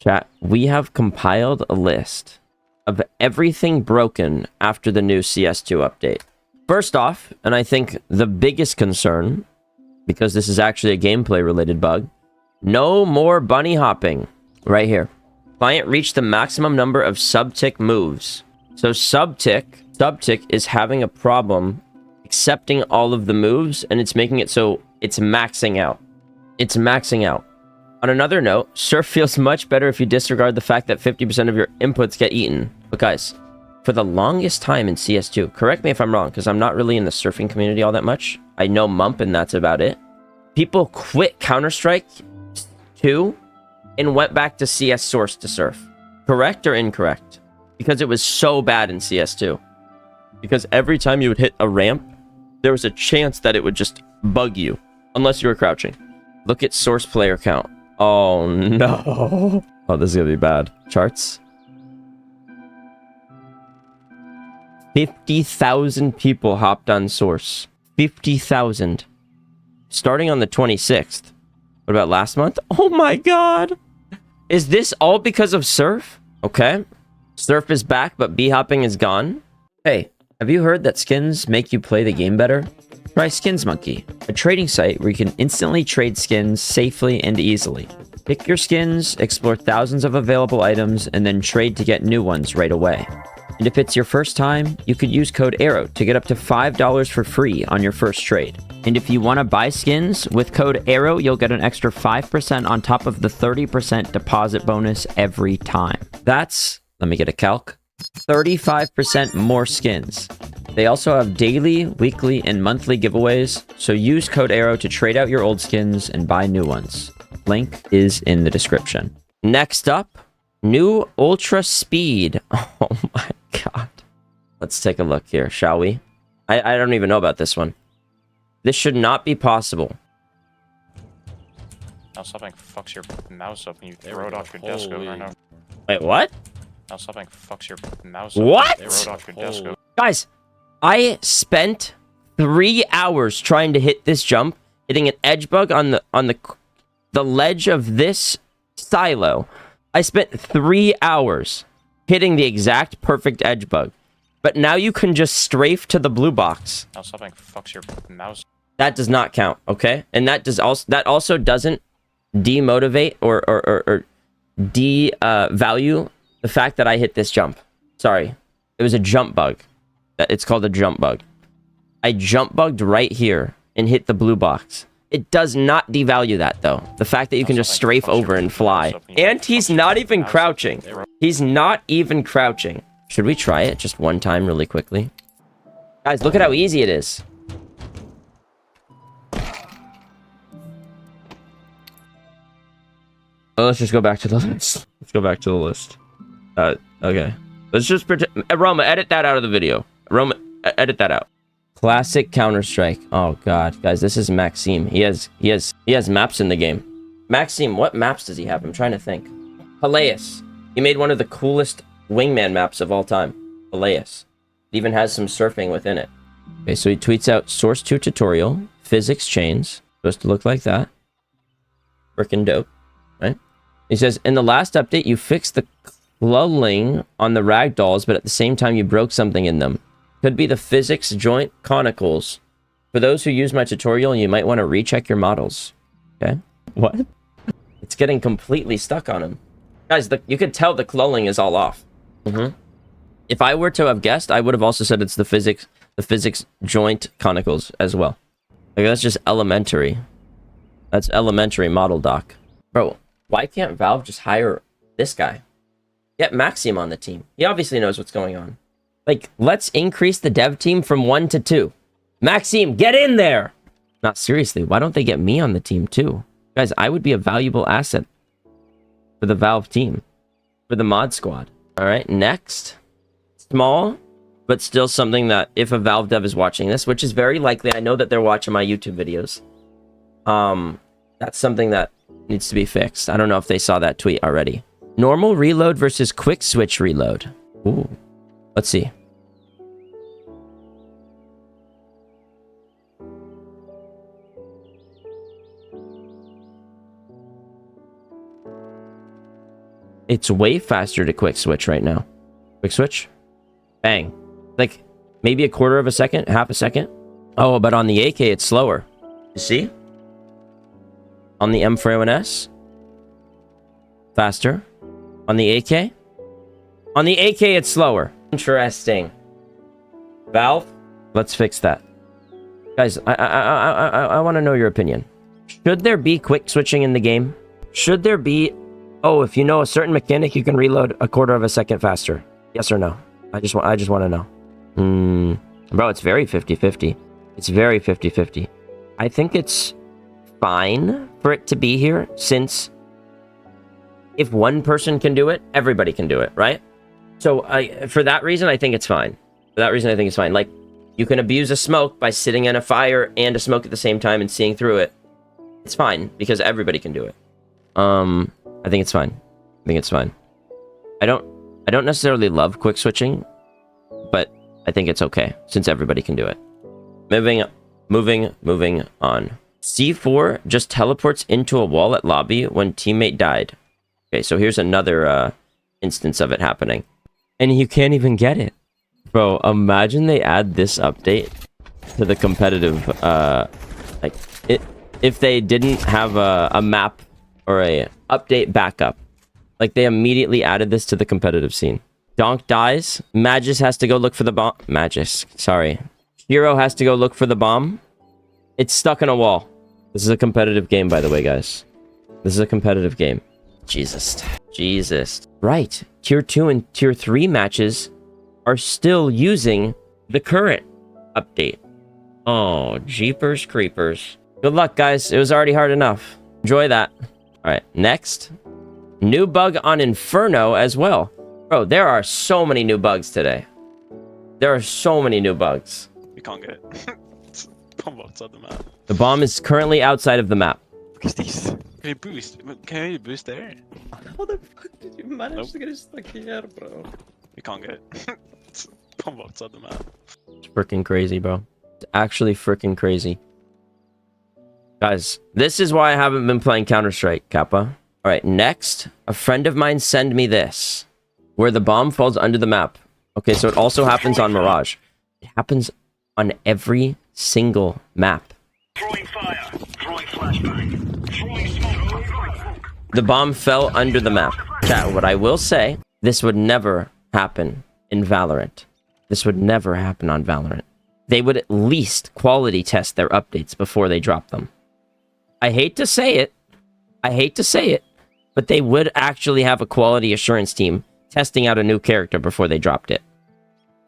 Chat, we have compiled a list of everything broken after the new CS2 update. First off, and I think the biggest concern, because this is actually a gameplay related bug, no more bunny hopping. Right here. Client reached the maximum number of subtick moves. So subtick is having a problem accepting all of the moves, and it's making it so it's maxing out. It's maxing out. On another note, Surf feels much better if you disregard the fact that 50% of your inputs get eaten. But guys, for the longest time in CS2, correct me if I'm wrong, because I'm not really in the surfing community all that much. I know Mump, and that's about it. People quit Counter-Strike 2 and went back to CS Source to surf. Correct or incorrect? Because it was so bad in CS2. Because every time you would hit a ramp, there was a chance that it would just bug you, unless you were crouching. Look at Source player count. Oh no. Oh, this is gonna be bad. Charts. 50,000 people hopped on Source. 50,000. Starting on the 26th. What about last month? Oh my god. Is this all because of Surf? Okay. Surf is back, but B-hopping is gone. Hey, have you heard that skins make you play the game better? Try Skins Monkey, a trading site where you can instantly trade skins safely and easily. Pick your skins, explore thousands of available items, and then trade to get new ones right away. And if it's your first time, you could use code ARROW to get up to $5 for free on your first trade. And if you want to buy skins, with code ARROW, you'll get an extra 5% on top of the 30% deposit bonus every time. That's, let me get a calc, 35% more skins. They also have daily, weekly, and monthly giveaways, so use code ARROW to trade out your old skins and buy new ones. Link is in the description. Next up, new Ultra Speed. Oh my god. Let's take a look here, shall we? I don't even know about this one. This should not be possible. Now something fucks your mouse up and you throw it off your desk over and over. Wait, what? Now something fucks your mouse up what? and throw it off your desk over. Guys, I spent 3 hours trying to hit this jump, hitting an edge bug on the ledge of this silo. I spent 3 hours hitting the exact perfect edge bug. But now you can just strafe to the blue box. Now something fucks your mouse. That does not count, okay? And that also doesn't demotivate or devalue the fact that I hit this jump. Sorry. It was a jump bug. It's called a jump bug. I jump bugged right here and hit the blue box. It does not devalue that, though. The fact that you can just strafe over and fly. And he's not even crouching. He's not even crouching. Should we try it just one time really quickly? Guys, look at how easy it is. Oh, let's just go back to the list. Let's go back to the list. Okay. Let's just pretend... Roma, edit that out of the video. Roma, edit that out. Classic Counter-Strike. Oh god, guys, this is Maxime. He has maps in the game. Maxime, what maps does he have? I'm trying to think. Peleus. He made one of the coolest wingman maps of all time. Peleus. It even has some surfing within it. Okay, so he tweets out Source 2 tutorial, physics chains. Supposed to look like that. Frickin' dope, right? He says, in the last update, you fixed the lulling on the ragdolls, but at the same time, you broke something in them. Could be the physics joint conicals. For those who use my tutorial, you might want to recheck your models. Okay? What? It's getting completely stuck on him. Guys, you could tell the lulling is all off. If I were to have guessed, I would have also said it's the physics joint conicals as well. Like, that's just elementary. That's elementary model doc. Bro, why can't Valve just hire this guy? Get Maxime on the team. He obviously knows what's going on. Like, let's increase the dev team from 1 to 2. Maxime, get in there! Not seriously, why don't they get me on the team too? Guys, I would be a valuable asset for the Valve team. For the mod squad. Alright, next. Small, but still something that if a Valve dev is watching this, which is very likely, I know that they're watching my YouTube videos. That's something that needs to be fixed. I don't know if they saw that tweet already. Normal reload versus quick switch reload. Ooh. Let's see. It's way faster to quick switch right now. Quick switch. Bang. Like, maybe a quarter of a second, half a second. Oh, but on the AK, it's slower. You see? On the M401S. Faster. On the AK. On the AK, it's slower. Interesting. Valve, let's fix that. Guys, I want to know your opinion. Should there be quick switching in the game? Should there be... Oh, if you know a certain mechanic, you can reload a quarter of a second faster. Yes or no? I just want to know. Bro, it's very 50-50. It's very 50-50. I think it's fine for it to be here, since if one person can do it, everybody can do it, right? So for that reason, I think it's fine. For that reason, I think it's fine. Like, you can abuse a smoke by sitting in a fire and a smoke at the same time and seeing through it. It's fine, because everybody can do it. I think it's fine. I think it's fine. I don't necessarily love quick switching, but I think it's okay, since everybody can do it. Moving on. C4 just teleports into a wall at lobby when teammate died. Okay, so here's another instance of it happening. And you can't even get it. Bro, imagine they add this update to the competitive, if they didn't have a map or a update backup. Like, they immediately added this to the competitive scene. Donk dies. Magis has to go look for the bomb. Magis, sorry. Hero has to go look for the bomb. It's stuck in a wall. This is a competitive game, by the way, guys. This is a competitive game. Jesus. Right. Tier 2 and Tier 3 matches are still using the current update. Oh, jeepers creepers. Good luck, guys. It was already hard enough. Enjoy that. All right, next. New bug on Inferno as well. Bro, there are so many new bugs today. There are so many new bugs. We can't get it. It's bomb outside the map. The bomb is currently outside of the map. Look at these. Can you boost? Can you boost there? How the fuck did you manage to get it stuck here, bro? We can't get it. It's bomb outside the map. It's freaking crazy, bro. It's actually freaking crazy. Guys, this is why I haven't been playing Counter-Strike, Kappa. Alright, next. A friend of mine sent me this. Where the bomb falls under the map. Okay, so it also happens on Mirage. It happens on every single map. Throwing fire. Throwing flashbang. Throwing smoke. The bomb fell under the map. Chat, what I will say, this would never happen in Valorant. This would never happen on Valorant. They would at least quality test their updates before they drop them. I hate to say it, but they would actually have a quality assurance team testing out a new character before they dropped it.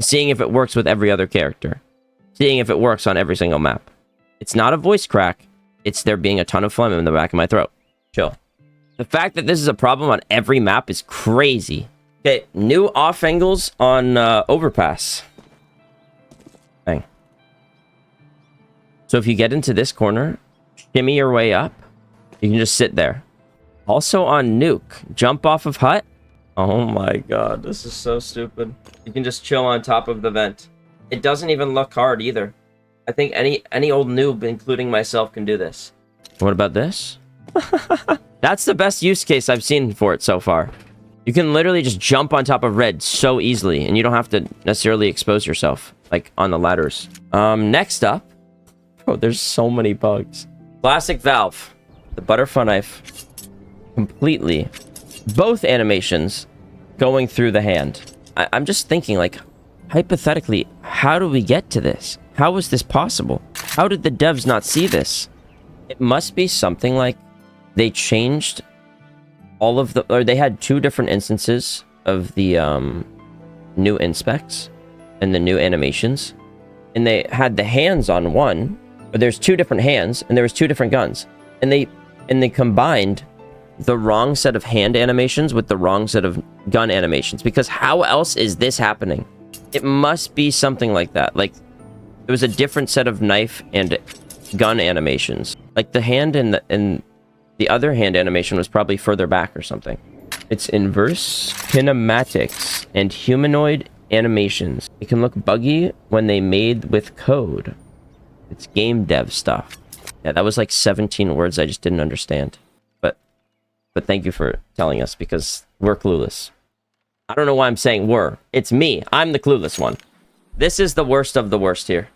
Seeing if it works with every other character. Seeing if it works on every single map. It's not a voice crack, it's there being a ton of phlegm in the back of my throat. Chill. The fact that this is a problem on every map is crazy. Okay, new off angles on Overpass. Bang. So if you get into this corner, shimmy your way up, you can just sit there. Also on Nuke, jump off of hut. Oh my god, this is so stupid. You can just chill on top of the vent. It doesn't even look hard either. I think any old noob, including myself, can do this. What about this? That's the best use case I've seen for it so far. You can literally just jump on top of red so easily, and you don't have to necessarily expose yourself, like on the ladders. Next up, bro, there's so many bugs. Classic Valve, the butterfly knife, completely, both animations going through the hand. I'm just thinking, like, hypothetically, how do we get to this? How was this possible? How did the devs not see this? It must be something like they changed all of the, or they had two different instances of the new inspects and the new animations, and they had the hands on one, but there's two different hands and there was two different guns, and they combined the wrong set of hand animations with the wrong set of gun animations, because how else is this happening? It must be something like that. Like, it was a different set of knife and gun animations. Like, the hand and the other hand animation was probably further back or something. It's inverse kinematics and humanoid animations. It can look buggy when they made with code. It's game dev stuff. Yeah, that was like 17 words I just didn't understand. But but thank you for telling us because we're clueless. I don't know why I'm saying we're. It's me. I'm the clueless one. This is the worst of the worst here.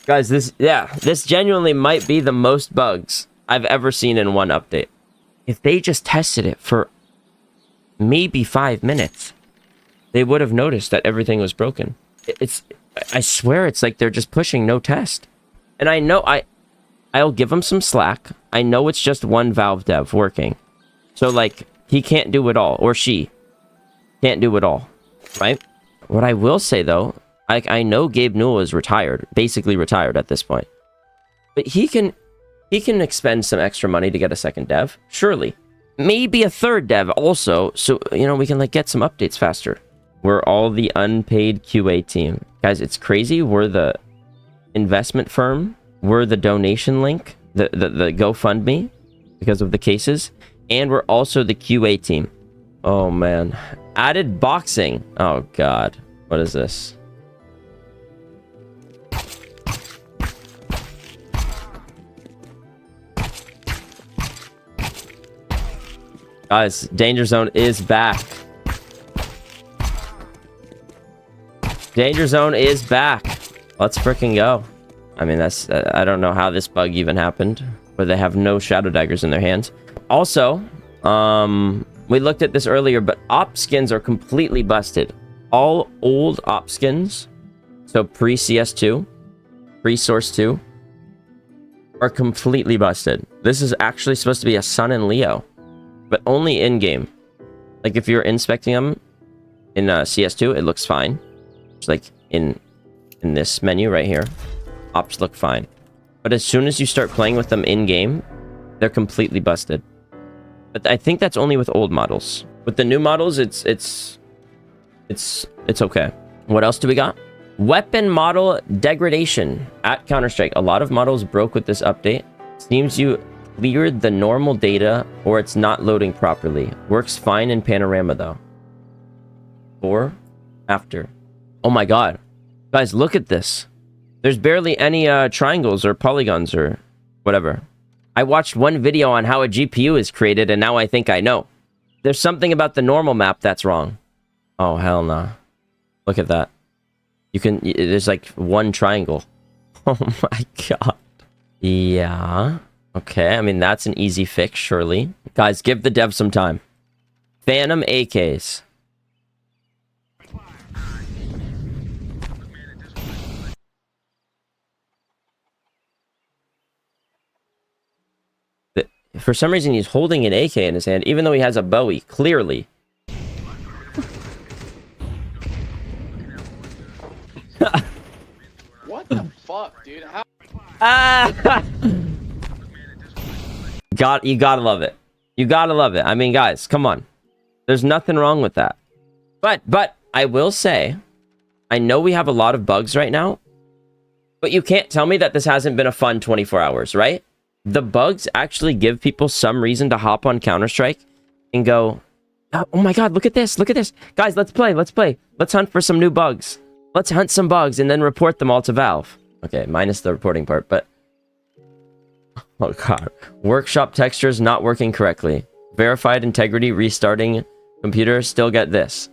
Guys, this genuinely might be the most bugs I've ever seen in one update. If they just tested it for maybe 5 minutes, they would have noticed that everything was broken. I swear it's like they're just pushing no test. And I know I'll give them some slack. I know it's just one Valve dev working. So like he can't do it all, or she can't do it all, right? What I will say though, I know Gabe Newell is retired, basically retired at this point. But he can expend some extra money to get a second dev, surely. Maybe a third dev also, so you know we can like get some updates faster. We're all the unpaid QA team. Guys, it's crazy. We're the investment firm. We're the donation link, the GoFundMe because of the cases, and we're also the QA team. Oh man. Added boxing. Oh god. What is this? Guys, Danger Zone is back. Danger Zone is back. Let's freaking go. I mean, that's... I don't know how this bug even happened, where they have no shadow daggers in their hands. Also, we looked at this earlier, but op skins are completely busted. All old op skins, so pre-CS2, pre-Source 2, are completely busted. This is actually supposed to be a Sun and Leo, but only in-game. Like, if you're inspecting them in CS2, it looks fine. It's like in this menu right here, ops look fine. But as soon as you start playing with them in-game, they're completely busted. But I think that's only with old models. With the new models, it's okay. What else do we got? Weapon model degradation at Counter-Strike. A lot of models broke with this update. Seems you cleared the normal data or it's not loading properly. Works fine in panorama though. Before, after. Oh my god. Guys, look at this. There's barely any triangles or polygons or whatever. I watched one video on how a GPU is created and now I think I know. There's something about the normal map that's wrong. Oh, hell nah. Look at that. There's like one triangle. Oh my god. Yeah. Okay, I mean, that's an easy fix, surely. Guys, give the dev some time. Phantom AKs. For some reason, he's holding an AK in his hand, even though he has a Bowie, clearly. What the fuck, dude? How? You gotta love it. You gotta love it. I mean, guys, come on. There's nothing wrong with that. But I will say, I know we have a lot of bugs right now, but you can't tell me that this hasn't been a fun 24 hours, right? The bugs actually give people some reason to hop on Counter-Strike and go, oh my god, look at this, look at this. Guys, let's play. Let's hunt for some new bugs. Let's hunt some bugs and then report them all to Valve. Okay, minus the reporting part, but... Oh god. Workshop textures not working correctly. Verified integrity restarting computer, still get this.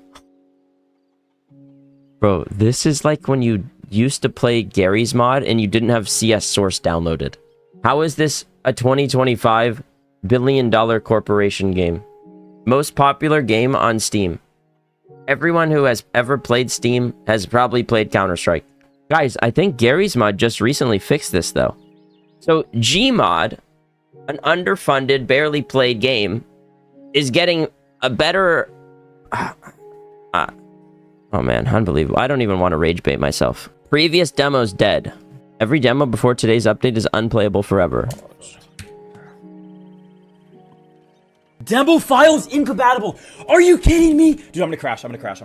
Bro, this is like when you used to play Gary's mod and you didn't have CS Source downloaded. How is this a 2025 billion-dollar corporation game? Most popular game on Steam. Everyone who has ever played Steam has probably played Counter-Strike. Guys, I think Gary's mod just recently fixed this, though. So, Gmod, an underfunded, barely played game, is getting a better... Oh man, unbelievable. I don't even want to rage bait myself. Previous demo's dead. Every demo before today's update is unplayable forever. Demo files incompatible. Are you kidding me? Dude, I'm gonna crash. I'm gonna crash.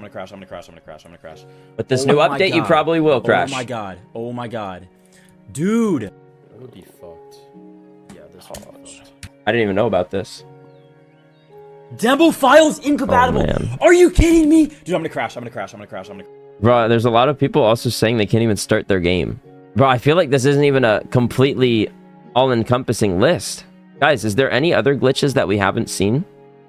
With this new update, you probably will crash. Oh my god. Oh my god. Dude. It would be fucked. Yeah, this one was. I didn't even know about this. Demo files incompatible. Oh, man. Are you kidding me? Dude, I'm gonna crash. Bro, there's a lot of people also saying they can't even start their game. Bro, I feel like this isn't even a completely all-encompassing list. Guys, is there any other glitches that we haven't seen?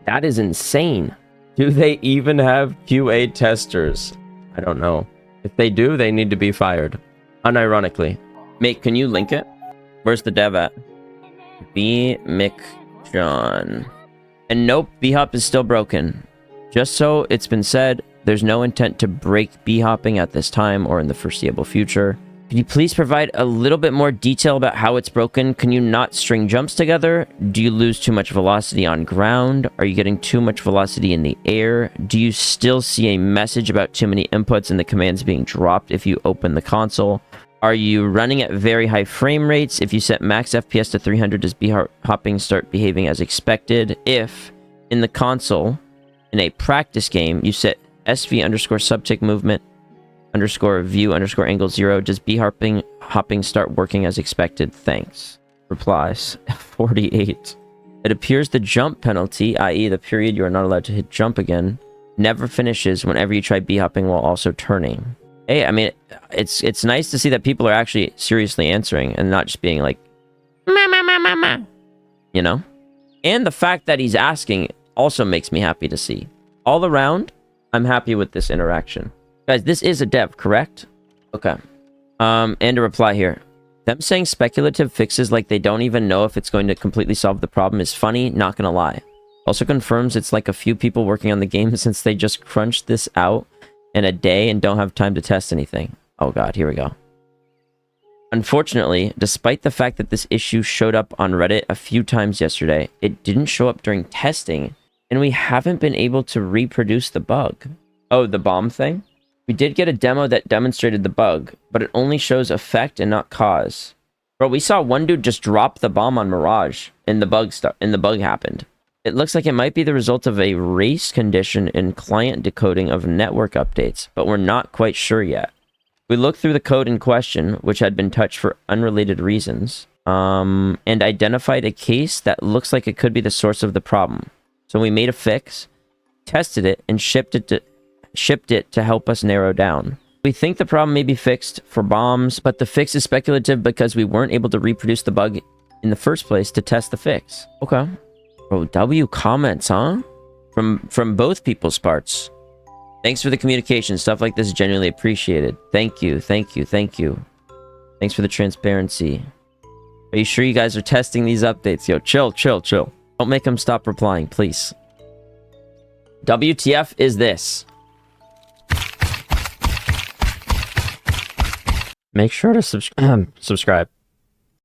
That is insane. Do they even have QA testers? I don't know. If they do, they need to be fired. Unironically. Mate, can you link it? Where's the dev at? B. McJohn. And nope, B-hop is still broken. Just so it's been said, there's no intent to break B-hopping at this time or in the foreseeable future. Could you please provide a little bit more detail about how it's broken? Can you not string jumps together? Do you lose too much velocity on ground? Are you getting too much velocity in the air? Do you still see a message about too many inputs and the commands being dropped if you open the console? Are you running at very high frame rates? If you set max FPS to 300, does B-hopping start behaving as expected? If, in the console, in a practice game, you set SV underscore subtick movement underscore view underscore angle 0, does B-hopping start working as expected? Thanks. Replies. 48. It appears the jump penalty, i.e. the period you are not allowed to hit jump again, never finishes whenever you try B-hopping while also turning. Hey, I mean, it's nice to see that people are actually seriously answering and not just being like, you know? And the fact that he's asking also makes me happy to see. All around, I'm happy with this interaction. Guys, this is a dev, correct? Okay. And a reply here. Them saying speculative fixes like they don't even know if it's going to completely solve the problem is funny, not gonna lie. Also confirms it's like a few people working on the game since they just crunched this out in a day and don't have time to test anything. Oh god, here we go. Unfortunately, despite the fact that this issue showed up on Reddit a few times yesterday, it didn't show up during testing, and we haven't been able to reproduce the bug. Oh, the bomb thing? We did get a demo that demonstrated the bug, but it only shows effect and not cause. Bro, we saw one dude just drop the bomb on Mirage, and the bug happened. It looks like it might be the result of a race condition in client decoding of network updates, but we're not quite sure yet. We looked through the code in question, which had been touched for unrelated reasons, and identified a case that looks like it could be the source of the problem. So we made a fix, tested it, and shipped it to help us narrow down. We think the problem may be fixed for bombs, but the fix is speculative because we weren't able to reproduce the bug in the first place to test the fix. Okay. Bro, W comments, huh? From both people's parts. Thanks for the communication. Stuff like this is genuinely appreciated. Thank you, thank you, thank you. Thanks for the transparency. Are you sure you guys are testing these updates? Yo, chill, chill, chill. Don't make them stop replying, please. WTF is this? Make sure to subscribe.